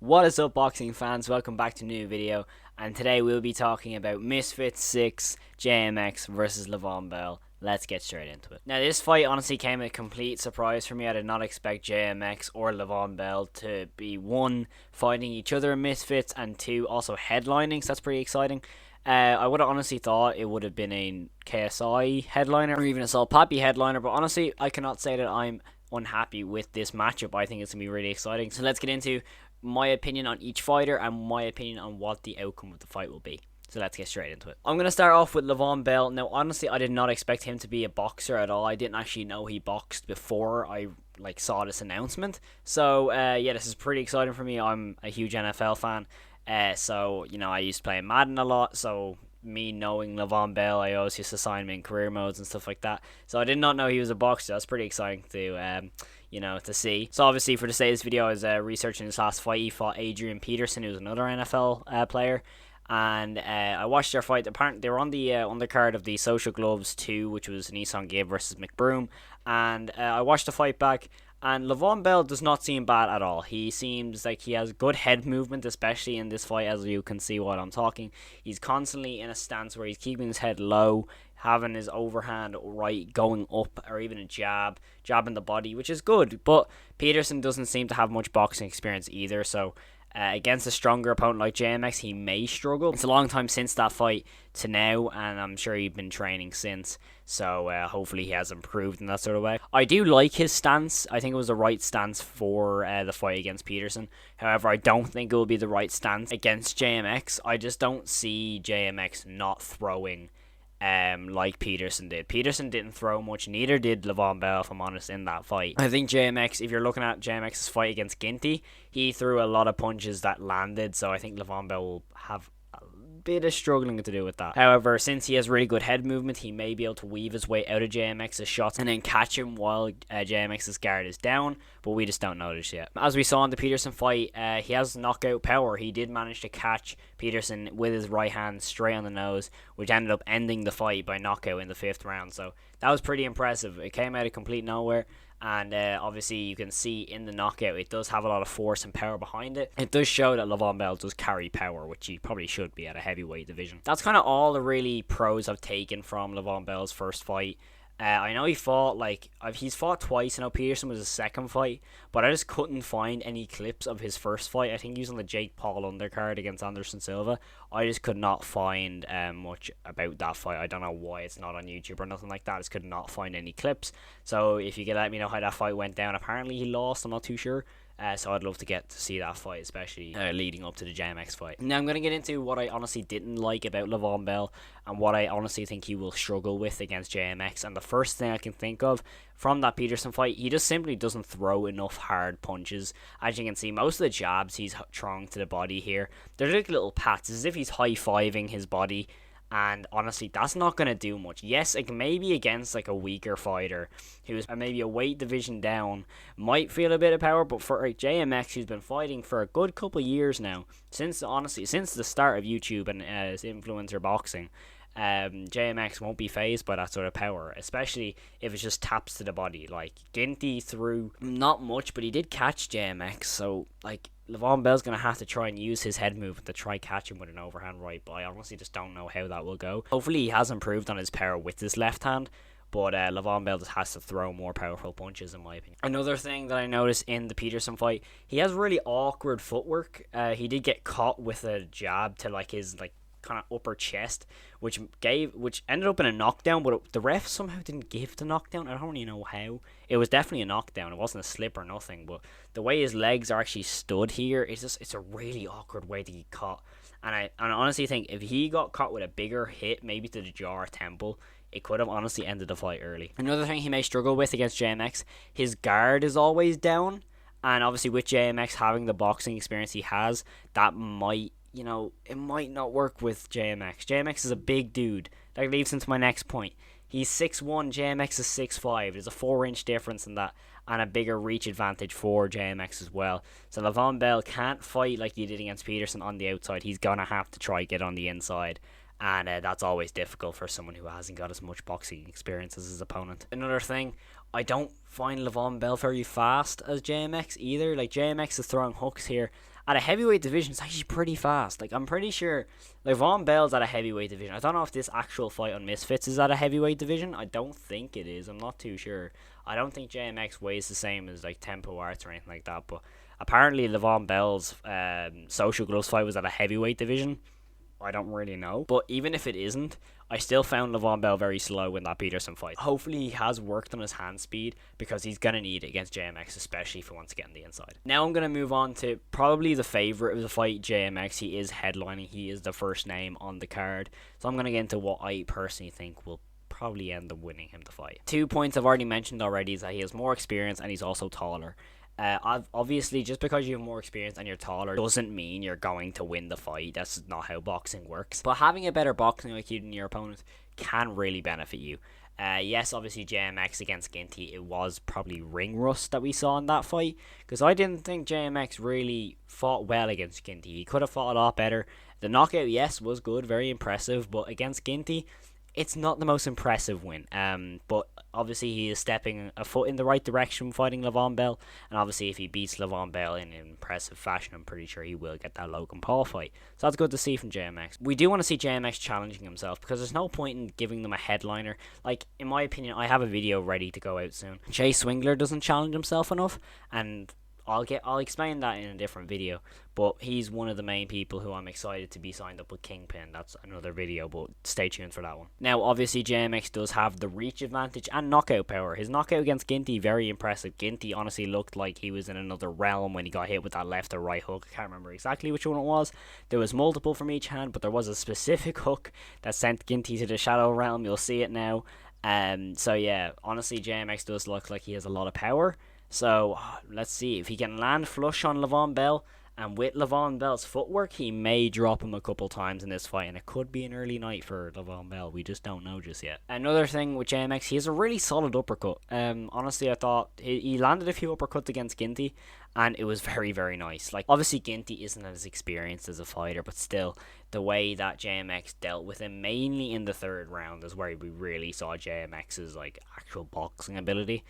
What is up, boxing fans? Welcome back to a new video, and today we'll be talking about Misfits 6 JMX versus Levon Bell. Let's get straight into it. Now, this fight honestly came as a complete surprise for me. I did not expect JMX or Levon Bell to be, one, fighting each other in Misfits, and two, also headlining, so that's pretty exciting. I would have honestly thought it would have been a KSI headliner or even a Sol Pappy headliner, but honestly, I cannot say that I'm unhappy with this matchup. I think it's going to be really exciting. So let's get into my opinion on each fighter and my opinion on what the outcome of the fight will be. So let's get straight into it. I'm going to start off with Levon Bell. Now, honestly, I did not expect him to be a boxer at all. I didn't actually know he boxed before I saw this announcement. So, yeah, this is pretty exciting for me. I'm a huge NFL fan. So, I used to play Madden a lot. So, me knowing Levon Bell, I always used to sign him in career modes and stuff like that. So, I did not know he was a boxer. That's pretty exciting to see. So obviously for the sake of this video, I was researching his last fight. He fought Adrian Peterson, who's another NFL player, and I watched their fight. Apparently they were on the undercard of the Social Gloves 2, which was Nissan Gabe versus McBroom, and I watched the fight back. And Levon Bell does not seem bad at all. He seems like he has good head movement, especially in this fight, as you can see while I'm talking. He's constantly in a stance where he's keeping his head low, having his overhand right going up, or even a jabbing the body, which is good. But Peterson doesn't seem to have much boxing experience either, so against a stronger opponent like JMX, he may struggle. It's a long time since that fight to now, and I'm sure he's been training since, so hopefully he has improved in that sort of way. I do like his stance. I think it was the right stance for the fight against Peterson. However, I don't think it will be the right stance against JMX. I just don't see JMX not throwing like Peterson did. Peterson didn't throw much, neither did Levon Bell, if I'm honest, in that fight. I think JMX, if you're looking at JMX's fight against Ginty, he threw a lot of punches that landed, so I think Levon Bell will have a bit of struggling to do with that. However, since he has really good head movement, he may be able to weave his way out of JMX's shots and then catch him while JMX's guard is down, but we just don't know this yet. As we saw in the Peterson fight, he has knockout power. He did manage to catch Peterson with his right hand straight on the nose, which ended up ending the fight by knockout in the 5th round, so that was pretty impressive. It came out of complete nowhere. And obviously you can see in the knockout it does have a lot of force and power behind it. It does show that Levon Bell does carry power, which he probably should be at a heavyweight division. That's kind of all the really pros I've taken from Levon Bell's first fight. I know he fought, he's fought twice. I know Peterson was his second fight, but I just couldn't find any clips of his first fight. I think he was on the Jake Paul undercard against Anderson Silva. I just could not find much about that fight. I don't know why it's not on YouTube or nothing like that. I just could not find any clips. So if you could let me know how that fight went down. Apparently he lost, I'm not too sure. So I'd love to get to see that fight, especially leading up to the JMX fight. Now I'm going to get into what I honestly didn't like about Levon Bell and what I honestly think he will struggle with against JMX. And the first thing I can think of from that Peterson fight, he just simply doesn't throw enough hard punches. As you can see, most of the jabs he's throwing to the body here, they're like little pats, as if he's high-fiving his body. And honestly, that's not going to do much. Yes, maybe against a weaker fighter who's maybe a weight division down might feel a bit of power, but for JMX, who's been fighting for a good couple of years now, since the start of YouTube and influencer boxing, JMX won't be phased by that sort of power, especially if it just taps to the body. Ginty threw not much, but he did catch JMX, so Levon Bell's going to have to try and use his head movement to try catch him with an overhand right, but I honestly just don't know how that will go. Hopefully he has improved on his power with his left hand, but Levon Bell just has to throw more powerful punches, in my opinion. Another thing that I noticed in the Peterson fight, he has really awkward footwork. He did get caught with a jab to his kind of upper chest, which ended up in a knockdown, but the ref somehow didn't give the knockdown. I don't really know how. It was definitely a knockdown. It wasn't a slip or nothing, but the way his legs are actually stood here, it's a really awkward way to get caught. And I honestly think if he got caught with a bigger hit, maybe to the jaw or temple, it could have honestly ended the fight early. Another thing he may struggle with against JMX, his guard is always down, and obviously with JMX having the boxing experience he has, that might it might not work with JMX. JMX is a big dude. That leads into my next point. He's 6'1", JMX is 6'5". There's a 4-inch difference in that, and a bigger reach advantage for JMX as well. So Levon Bell can't fight like he did against Peterson on the outside. He's going to have to try get on the inside. And that's always difficult for someone who hasn't got as much boxing experience as his opponent. Another thing, I don't find Levon Bell very fast as JMX either. JMX is throwing hooks here, at a heavyweight division, it's actually pretty fast. Like, I'm pretty sure Levon Bell's at a heavyweight division. I don't know if this actual fight on Misfits is at a heavyweight division. I don't think it is. I'm not too sure. I don't think JMX weighs the same as like Tempo Arts or anything like that. But apparently, Levon Bell's Social Gloves fight was at a heavyweight division. I don't really know. But even if it isn't, I still found Levon Bell very slow in that Peterson fight. Hopefully he has worked on his hand speed, because he's going to need it against JMX, especially if he wants to get on the inside. Now I'm going to move on to probably the favourite of the fight, JMX. He is headlining. He is the first name on the card. So I'm going to get into what I personally think will probably end up winning him the fight. 2 points I've already mentioned already is that he has more experience and he's also taller. Obviously, just because you have more experience and you're taller doesn't mean you're going to win the fight. That's not how boxing works. But having a better boxing IQ than your opponent can really benefit you. Yes, obviously JMX against Ginty, it was probably ring rust that we saw in that fight, because I didn't think JMX really fought well against Ginty. He could have fought a lot better. The knockout, yes, was good, very impressive, but against Ginty, it's not the most impressive win. But obviously he is stepping a foot in the right direction fighting Levon Bell, and obviously if he beats Levon Bell in an impressive fashion, I'm pretty sure he will get that Logan Paul fight. So that's good to see from JMX. We do want to see JMX challenging himself, because there's no point in giving them a headliner. Like, in my opinion, I have a video ready to go out soon. Jay Swingler doesn't challenge himself enough, and I'll explain that in a different video, but he's one of the main people who I'm excited to be signed up with Kingpin. That's another video, but stay tuned for that one. Now, obviously, JMX does have the reach advantage and knockout power. His knockout against Ginty, very impressive. Ginty honestly looked like he was in another realm when he got hit with that left or right hook. I can't remember exactly which one it was. There was multiple from each hand, but there was a specific hook that sent Ginty to the shadow realm. You'll see it now. So yeah, honestly, JMX does look like he has a lot of power. So let's see if he can land flush on Levon Bell, and with Levon Bell's footwork, he may drop him a couple times in this fight, and it could be an early night for Levon Bell. We just don't know just yet. Another thing with JMX, he has a really solid uppercut. Honestly, I thought he landed a few uppercuts against Ginty, and it was very, very nice. Like, obviously, Ginty isn't as experienced as a fighter, but still, the way that JMX dealt with him, mainly in the third round, is where we really saw JMX's like actual boxing ability.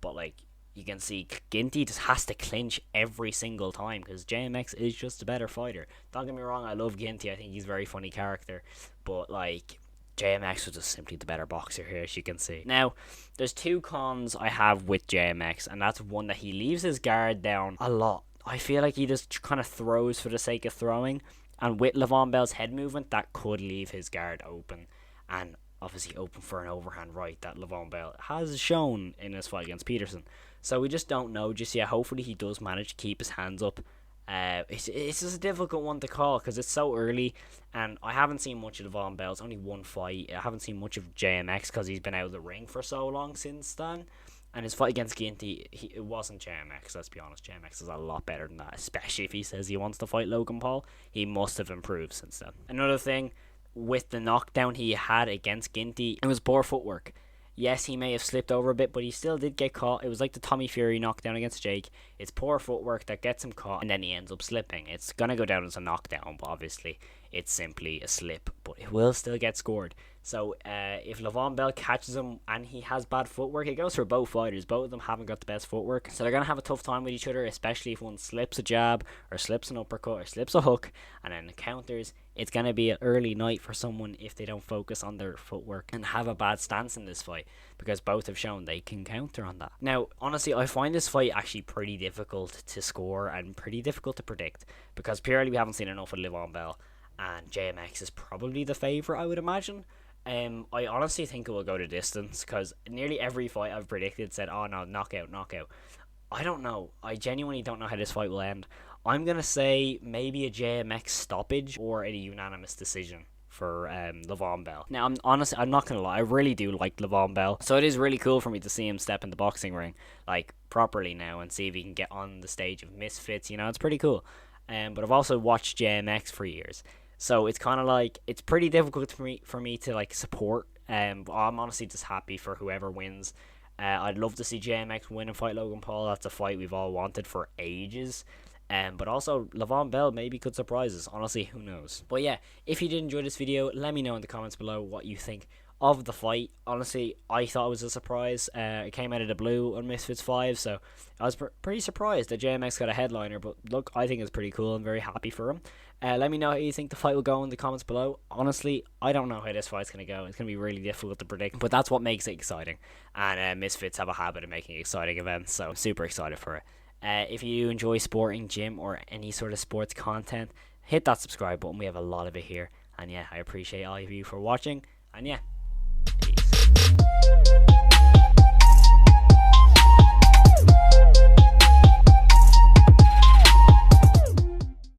But like, you can see Ginty just has to clinch every single time, because JMX is just a better fighter. Don't get me wrong, I love Ginty. I think he's a very funny character, but like, JMX was just simply the better boxer here, as you can see. Now, there's 2 cons I have with JMX, and that's one, that he leaves his guard down a lot. I feel like he just kind of throws for the sake of throwing, and with Levon Bell's head movement, that could leave his guard open, and obviously open for an overhand right that Levon Bell has shown in his fight against Peterson. So we just don't know just yet. Hopefully he does manage to keep his hands up. It's just a difficult one to call, because it's so early, and I haven't seen much of Levon Bell. It's only one fight. I haven't seen much of JMX because he's been out of the ring for so long since then. And his fight against Ginty, it wasn't JMX, let's be honest. JMX is a lot better than that, especially if he says he wants to fight Logan Paul. He must have improved since then. Another thing, with the knockdown he had against Ginty, it was poor footwork. Yes, he may have slipped over a bit, but he still did get caught. It was like the Tommy Fury knockdown against Jake. It's poor footwork that gets him caught, and then he ends up slipping. It's going to go down as a knockdown, but obviously it's simply a slip, but it will still get scored. So if Levon Bell catches him and he has bad footwork, it goes for both fighters. Both of them haven't got the best footwork, so they're going to have a tough time with each other, especially if one slips a jab or slips an uppercut or slips a hook and then counters. It's going to be an early night for someone if they don't focus on their footwork and have a bad stance in this fight, because both have shown they can counter on that. Now, honestly, I find this fight actually pretty difficult to score and pretty difficult to predict, because purely we haven't seen enough of Levon Bell, and JMX is probably the favourite, I would imagine. I honestly think it will go to distance, because nearly every fight I've predicted said, oh no, knockout. I don't know. I genuinely don't know how this fight will end. I'm going to say maybe a JMX stoppage or a unanimous decision for Levon Bell. Now, I'm not going to lie, I really do like Levon Bell, so it is really cool for me to see him step in the boxing ring, like, properly now, and see if he can get on the stage of Misfits. You know, it's pretty cool. But I've also watched JMX for years, so it's kind of like, it's pretty difficult for me to like support. I'm honestly just happy for whoever wins. I'd love to see JMX win and fight Logan Paul. That's a fight we've all wanted for ages. But also, Levon Bell maybe could surprise us. Honestly, who knows? But yeah, if you did enjoy this video, let me know in the comments below what you think of the fight, honestly, I thought it was a surprise. It came out of the blue on Misfits 5, so I was pretty surprised that JMX got a headliner. But look, I think it's pretty cool. I'm very happy for him. Let me know how you think the fight will go in the comments below. Honestly, I don't know how this fight's going to go. It's going to be really difficult to predict, but that's what makes it exciting. And Misfits have a habit of making exciting events, so I'm super excited for it. If you enjoy sporting, gym, or any sort of sports content, hit that subscribe button. We have a lot of it here. And yeah, I appreciate all of you for watching. And yeah,